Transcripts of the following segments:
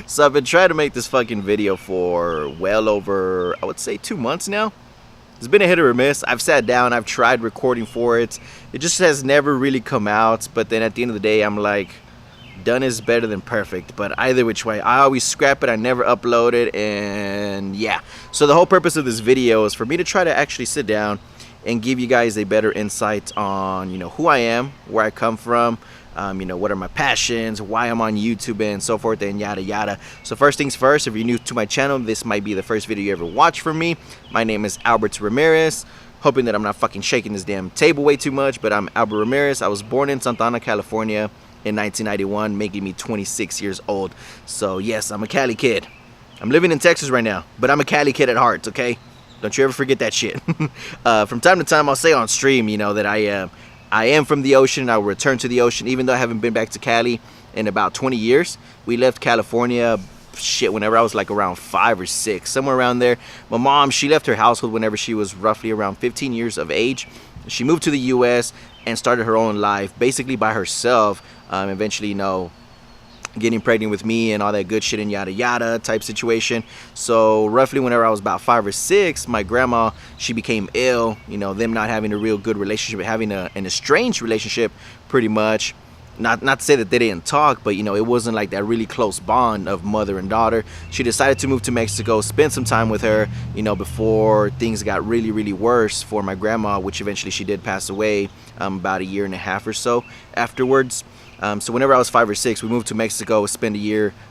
So I've been trying to make this fucking video for well over, I would say, 2 months now. It's been a hit or a miss. I've sat down, I've tried recording for it. It just has never really come out. But then at the end of the day, I'm like, done is better than perfect. But either which way, I always scrap it. I never upload it. And yeah. So the whole purpose of this video is for me to try to actually sit down and give you guys a better insight on, who I am, where I come from, what are my passions, why I'm on YouTube and so forth and yada yada. So first things first, if you're new to my channel, this might be the first video you ever watch from me. My name is Ramirez. Hoping that I'm not fucking shaking this damn table way too much, but I'm Albert Ramirez. I was born in Santa Ana, California in 1991, making me 26 years old. So yes, I'm a Cali kid. I'm living in Texas right now, but I'm a Cali kid at heart, okay? Don't you ever forget that shit. From time to time, I'll say on stream, that I am from the ocean. I will return to the ocean, even though I haven't been back to Cali in about 20 years. We left California, whenever I was like around 5 or 6, somewhere around there. My mom, she left her household whenever she was roughly around 15 years of age. She moved to the U.S. and started her own life, basically by herself. Eventually, getting pregnant with me and all that good shit and yada yada type situation. So roughly whenever I was about 5 or 6, my grandma, she became ill, them not having a real good relationship, having an estranged relationship pretty much. Not to say that they didn't talk, but it wasn't like that really close bond of mother and daughter. She decided to move to Mexico, spend some time with her, before things got really, really worse for my grandma, which eventually she did pass away about 1.5 years or so afterwards. So whenever I was 5 or 6, we moved to Mexico, spent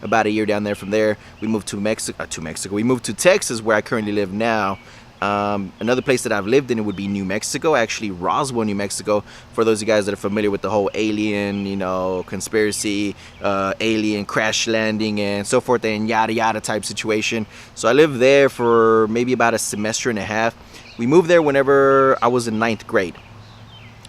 about a year down there. From there, we moved to Mexico. We moved to Texas, where I currently live now. Another place that I've lived in, it would be New Mexico, actually Roswell, New Mexico. For those of you guys that are familiar with the whole alien, conspiracy, alien crash landing and so forth and yada yada type situation. So I lived there for maybe about a semester and a half. We moved there whenever I was in 9th grade.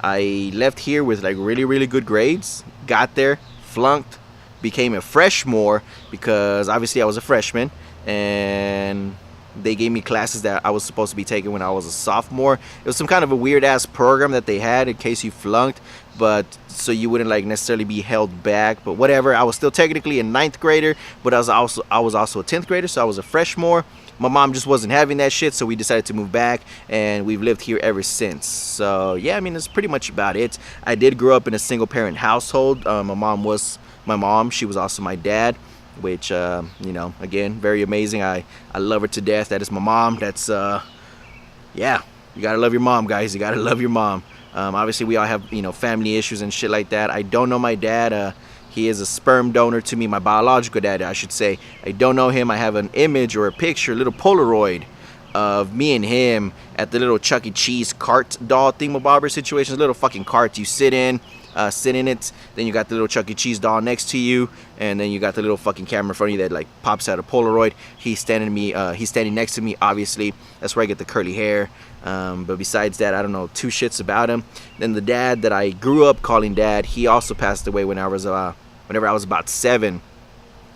I left here with like really, really good grades, got there, flunked, became a freshman because obviously I was a freshman, and they gave me classes that I was supposed to be taking when I was a sophomore. It was some kind of a weird ass program that they had in case you flunked, but so you wouldn't like necessarily be held back, but whatever. I was still technically a 9th grader, but I was also a 10th grader, so I was a freshman. My mom just wasn't having that shit, so we decided to move back, and we've lived here ever since. So yeah, I mean, that's pretty much about it. I did grow up in a single parent household. My mom was my mom. She was also my dad, which again, very amazing. I love her to death. That is my mom. That's yeah, you gotta love your mom, guys. You gotta love your mom. Obviously we all have family issues and shit like that. I don't know my dad. He is a sperm donor to me, my biological dad, I should say. I don't know him. I have an image or a picture, a little Polaroid of me and him at the little Chuck E. Cheese cart doll thingamabobber situation. A little fucking cart you sit in it. Then you got the little Chuck E. Cheese doll next to you, and then you got the little fucking camera in front of you that like pops out a Polaroid. He's standing next to me, obviously. That's where I get the curly hair. But besides that, I don't know 2 shits about him. Then the dad that I grew up calling dad, he also passed away whenever I was about 7.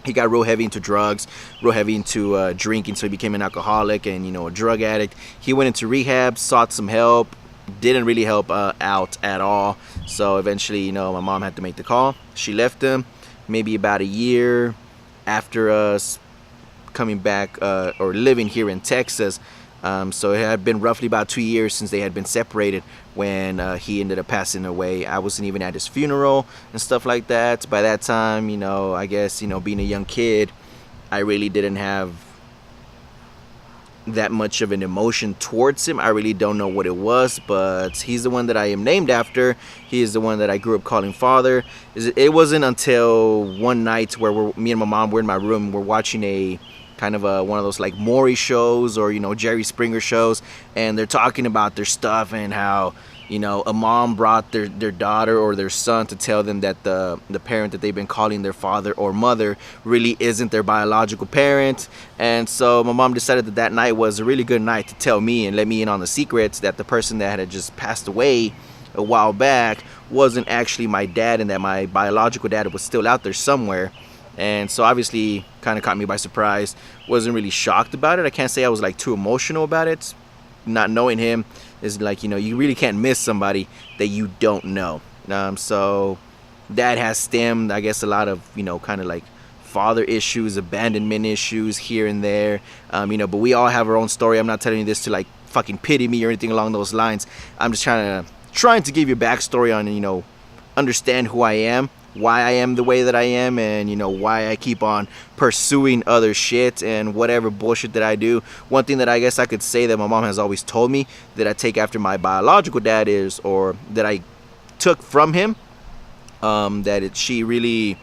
He got real heavy into drugs, real heavy into drinking, so he became an alcoholic and a drug addict. He went into rehab, sought some help, didn't really help out at all. So eventually, my mom had to make the call. She left him maybe about a year after us coming back or living here in Texas. So it had been roughly about 2 years since they had been separated when he ended up passing away. I wasn't even at his funeral and stuff like that. By that time, I guess, being a young kid, I really didn't have that much of an emotion towards him. I really don't know what it was, but he's the one that I am named after. He is the one that I grew up calling father. It wasn't until one night where me and my mom were in my room, we're watching a kind of one of those like Maury shows or Jerry Springer shows, and they're talking about their stuff and how a mom brought their daughter or their son to tell them that the parent that they've been calling their father or mother really isn't their biological parent. And so my mom decided that night was a really good night to tell me and let me in on the secrets that the person that had just passed away a while back wasn't actually my dad, and that my biological dad was still out there somewhere. And so obviously kind of caught me by surprise. Wasn't really shocked about it. I can't say I was like too emotional about it. Not knowing him is like, you really can't miss somebody that you don't know. So that has stemmed, I guess, a lot of, kind of like father issues, abandonment issues here and there, you know, but we all have our own story. I'm not telling you this to like fucking pity me or anything along those lines. I'm just trying to give you a backstory on, you know, understand who I am, why I am the way that I am, and you know, why I keep on pursuing other shit and whatever bullshit that I do. One thing that I guess I could say that my mom has always told me that I take after my biological dad is, or that I took from him, she really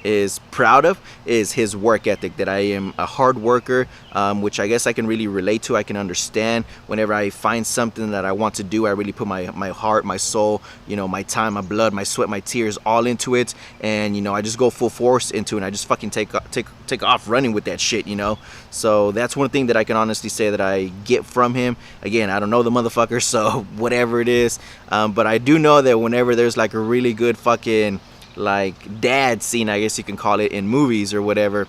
is proud of, is his work ethic, that I am a hard worker, which I guess I can really relate to. I can understand whenever I find something that I want to do, I really put my heart, my soul, you know, my time, my blood, my sweat, my tears all into it, and you know, I just go full force into it, and I just fucking take off running with that shit, you know. So that's one thing that I can honestly say that I get from him. Again, I don't know the motherfucker, so whatever it is, but I do know that whenever there's like a really good fucking like dad scene, I guess you can call it, in movies or whatever,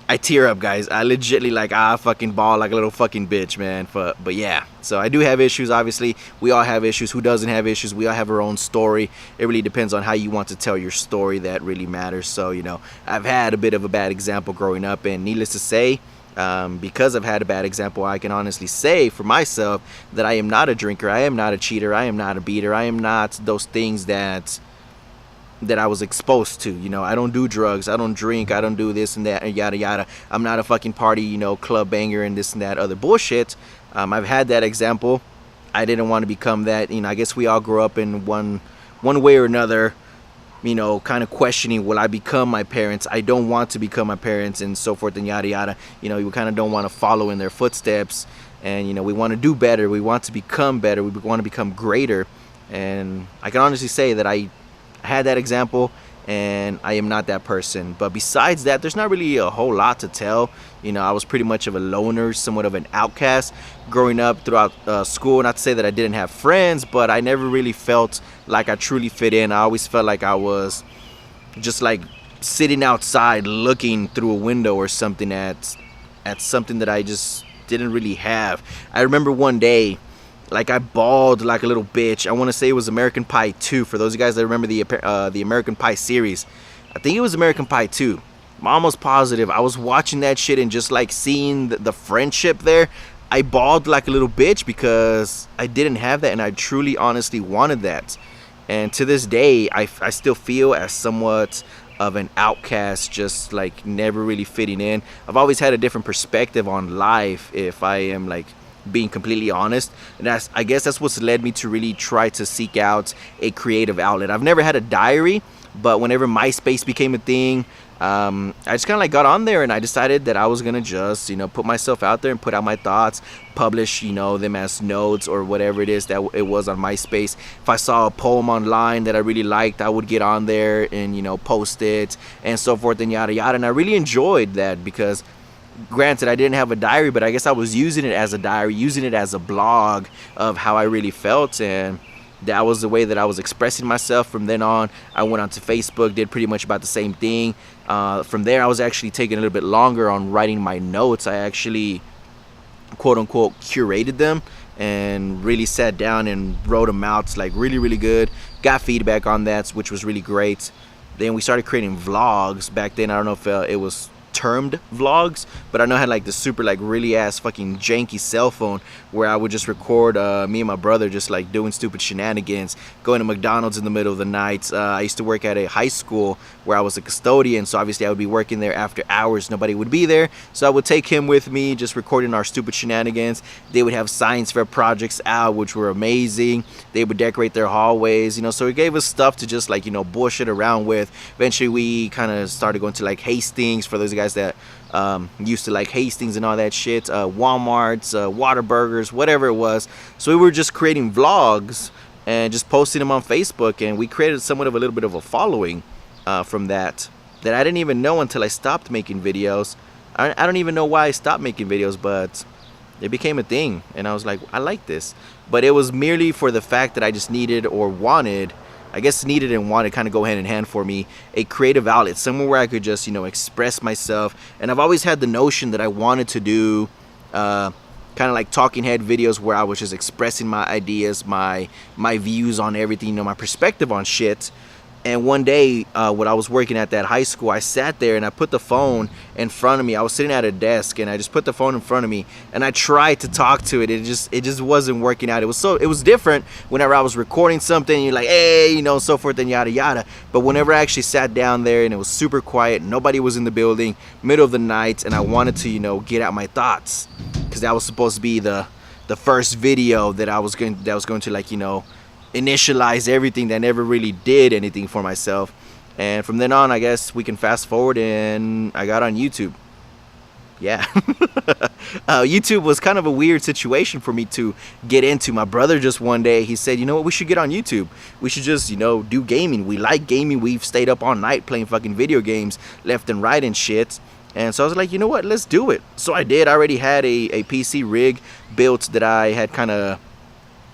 I tear up, guys. I legitly like fucking bawl like a little fucking bitch, man. But yeah, so I do have issues. Obviously, we all have issues. Who doesn't have issues? We all have our own story. It really depends on how you want to tell your story. That really matters. So you know, I've had a bit of a bad example growing up, and needless to say, because I've had a bad example, I can honestly say for myself that I am not a drinker. I am not a cheater. I am not a beater. I am not those things that I was exposed to. You know, I don't do drugs, I don't drink, I don't do this and that and yada yada. I'm not a fucking party, you know, club banger and this and that other bullshit. I've had that example. I didn't want to become that. You know, I guess we all grew up in one way or another, you know, kind of questioning, will I become my parents? I don't want to become my parents, and so forth and yada yada. You know, we kind of don't want to follow in their footsteps, and you know, we want to do better, we want to become better, we want to become greater. And I can honestly say that I had that example, and I am not that person. But besides that, there's not really a whole lot to tell. You know, I was pretty much of a loner, somewhat of an outcast growing up throughout school. Not to say that I didn't have friends, but I never really felt like I truly fit in. I always felt like I was just like sitting outside looking through a window or something at something that I just didn't really have. I remember one day, like, I bawled like a little bitch. I want to say it was American Pie 2. For those of you guys that remember the American Pie series, I think it was American Pie 2. I'm almost positive. I was watching that shit and just like seeing the friendship there, I bawled like a little bitch because I didn't have that, and I truly, honestly wanted that. And to this day, I still feel as somewhat of an outcast, just like never really fitting in. I've always had a different perspective on life, if I am like being completely honest, and I guess that's what's led me to really try to seek out a creative outlet. I've never had a diary, but whenever MySpace became a thing, I just kind of like got on there, and I decided that I was gonna just, you know, put myself out there and put out my thoughts, publish, you know, them as notes or whatever it is that it was on MySpace. If I saw a poem online that I really liked, I would get on there and, you know, post it and so forth and yada yada. And I really enjoyed that because, granted, I didn't have a diary, but I guess I was using it as a diary, using it as a blog of how I really felt, and that was the way that I was expressing myself. From then on, I went onto Facebook, did pretty much about the same thing. From there, I was actually taking a little bit longer on writing my notes. I actually, quote unquote, curated them and really sat down and wrote them out, like really, really good. Got feedback on that, which was really great. Then we started creating vlogs. Back then, I don't know if it was termed vlogs, but I know I had like the super like really ass fucking janky cell phone where I would just record me and my brother just like doing stupid shenanigans, going to McDonald's in the middle of the night. I used to work at a high school where I was a custodian, so obviously I would be working there after hours. Nobody would be there, so I would take him with me, just recording our stupid shenanigans. They would have science fair projects out, which were amazing. They would decorate their hallways, you know, so it gave us stuff to just like, you know, bullshit around with. Eventually we kind of started going to like Hastings, for those guys that used to like Hastings and all that shit, Walmart's, Whataburgers, whatever it was. So we were just creating vlogs and just posting them on Facebook, and we created somewhat of a little bit of a following from that I didn't even know until I stopped making videos. I don't even know why I stopped making videos, but it became a thing, and I was like, I like this. But it was merely for the fact that I just needed or wanted, I guess needed and wanted kind of go hand in hand for me, a creative outlet, somewhere where I could just, you know, express myself. And I've always had the notion that I wanted to do kind of like talking head videos where I was just expressing my ideas, my views on everything, you know, my perspective on shit. And one day, when I was working at that high school, I sat there and I put the phone in front of me. I was sitting at a desk and I just put the phone in front of me and I tried to talk to it. It just wasn't working out. It was different whenever I was recording something. You're like, hey, you know, so forth and yada yada. But whenever I actually sat down there and it was super quiet, nobody was in the building, middle of the night, and I wanted to, you know, get out my thoughts, because that was supposed to be the first video that was going to, like, you know, initialize everything, that never really did anything for myself. And from then on, I guess we can fast forward, and I got on YouTube. Yeah. YouTube was kind of a weird situation for me to get into. My brother just one day, he said, you know what, we should get on YouTube. We should just, you know, do gaming. We like gaming. We've stayed up all night playing fucking video games left and right and shit. And so I was like, you know what, let's do it. So I did. I already had a PC rig built that I had kind of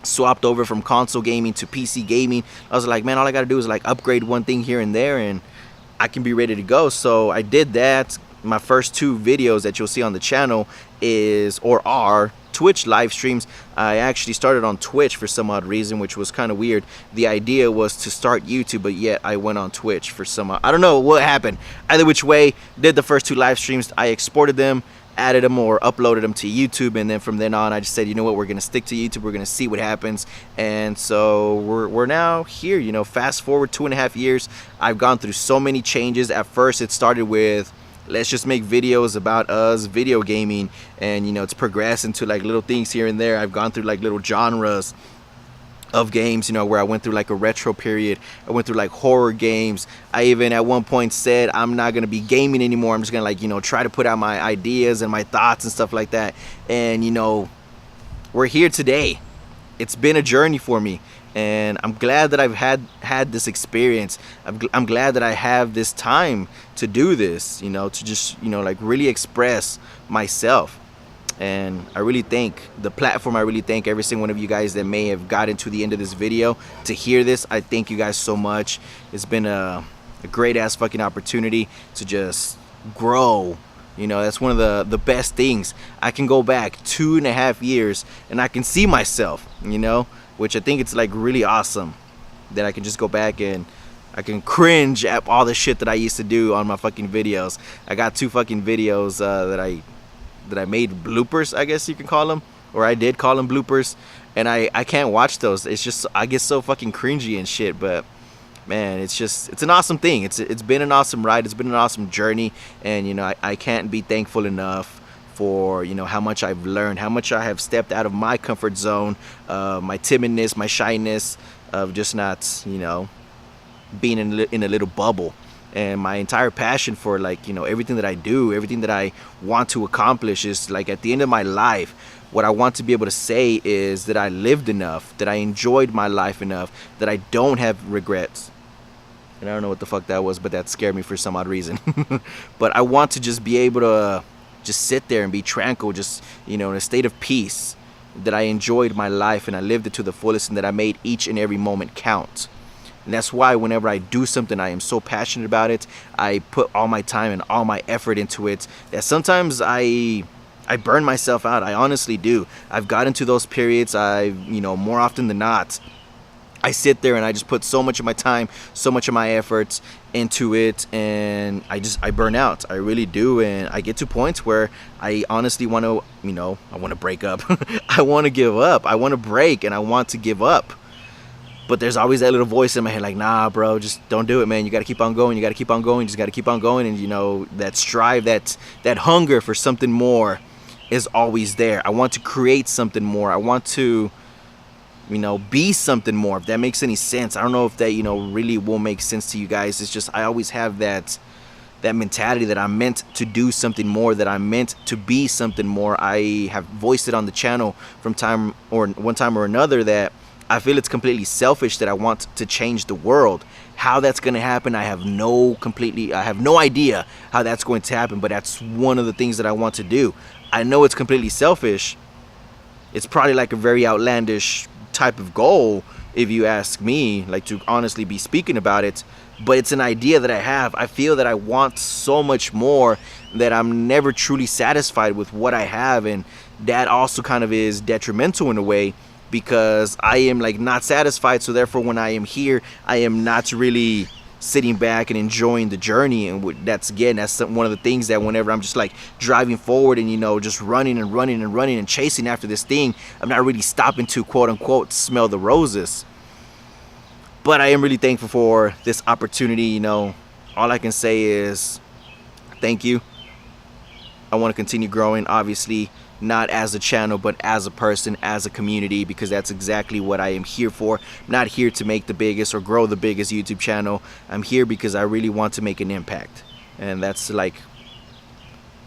swapped over from console gaming to PC gaming. I was like, man, all I gotta do is like upgrade one thing here and there and I can be ready to go. So I did that. My first 2 videos that you'll see on the channel are Twitch live streams. I actually started on Twitch for some odd reason, which was kind of weird. The idea was to start YouTube, but yet I went on Twitch for some I don't know what happened. Either which way, did the first 2 live streams. I exported them, added them or uploaded them to YouTube, and then from then on I just said, you know what, we're gonna stick to YouTube, we're gonna see what happens. And so we're now here, you know. Fast forward 2.5 years, I've gone through so many changes. At first it started with, let's just make videos about us video gaming, and you know, it's progressed into like little things here and there. I've gone through like little genres of games, you know, where I went through like a retro period. I went through like horror games. I even at one point said, I'm not gonna be gaming anymore. I'm just gonna, like, you know, try to put out my ideas and my thoughts and stuff like that. And you know, we're here today. It's been a journey for me, and I'm glad that I've had this experience. I'm glad that I have this time to do this, you know, to just, you know, like really express myself. And I really thank the platform. I really thank every single one of you guys that may have gotten to the end of this video to hear this. I thank you guys so much. It's been a great ass fucking opportunity to just grow. You know, that's one of the best things. I can go back 2.5 years and I can see myself, you know, which I think it's like really awesome that I can just go back and I can cringe at all the shit that I used to do on my fucking videos. I got 2 fucking videos that I made bloopers, I guess you can call them, or I did call them bloopers, and I can't watch those. It's just, I get so fucking cringy and shit. But man, it's an awesome thing. It's been an awesome ride. It's been an awesome journey, and you know, I can't be thankful enough for, you know, how much I've learned, how much I have stepped out of my comfort zone, my timidness, my shyness of just not, you know, being in a little bubble. And my entire passion for, like, you know, everything that I do, everything that I want to accomplish is, like, at the end of my life, what I want to be able to say is that I lived enough, that I enjoyed my life enough, that I don't have regrets. And I don't know what the fuck that was, but that scared me for some odd reason. But I want to just be able to just sit there and be tranquil, just, you know, in a state of peace, that I enjoyed my life and I lived it to the fullest, and that I made each and every moment count. And that's why whenever I do something, I am so passionate about it. I put all my time and all my effort into it that sometimes I burn myself out. I honestly do. I've got into those periods. You know, more often than not, I sit there and I just put so much of my time, so much of my efforts into it, and I burn out. I really do. And I get to points where I honestly want to, you know, I want to break up. I want to give up. I want to break, and I want to give up. But there's always that little voice in my head like, nah, bro, just don't do it, man. You got to keep on going. You got to keep on going. You just got to keep on going. And, you know, that strive, that hunger for something more is always there. I want to create something more. I want to, you know, be something more, if that makes any sense. I don't know if that, you know, really will make sense to you guys. It's just, I always have that mentality that I'm meant to do something more, that I'm meant to be something more. I have voiced it on the channel from one time or another that I feel it's completely selfish that I want to change the world. How that's going to happen, I have no idea how that's going to happen, but that's one of the things that I want to do. I know it's completely selfish. It's probably like a very outlandish type of goal, if you ask me, like, to honestly be speaking about it, but it's an idea that I have. I feel that I want so much more, that I'm never truly satisfied with what I have, and that also kind of is detrimental in a way, because I am like not satisfied. So therefore, when I am here, I am not really sitting back and enjoying the journey. And that's one of the things that whenever I'm just like driving forward and, you know, just running and running and running and chasing after this thing, I'm not really stopping to quote unquote smell the roses. But I am really thankful for this opportunity. You know, all I can say is thank you. I want to continue growing, obviously not as a channel, but as a person, as a community, because that's exactly what I am here for. I'm not here to make the biggest or grow the biggest YouTube channel. I'm here because I really want to make an impact. And that's like,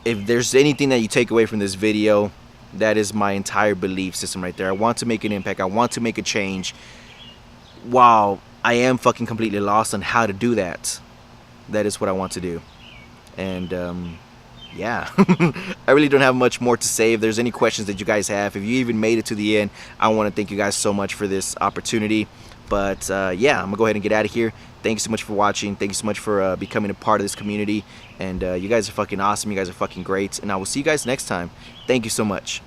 if there's anything that you take away from this video, that is my entire belief system right there. I want to make an impact. I want to make a change. While I am fucking completely lost on how to do that, that is what I want to do. And yeah, I really don't have much more to say. If there's any questions that you guys have, if you even made it to the end, I want to thank you guys so much for this opportunity. But yeah, I'm gonna go ahead and get out of here. Thank you so much for watching. Thank you so much for becoming a part of this community. And you guys are fucking awesome. You guys are fucking great. And I will see you guys next time. Thank you so much.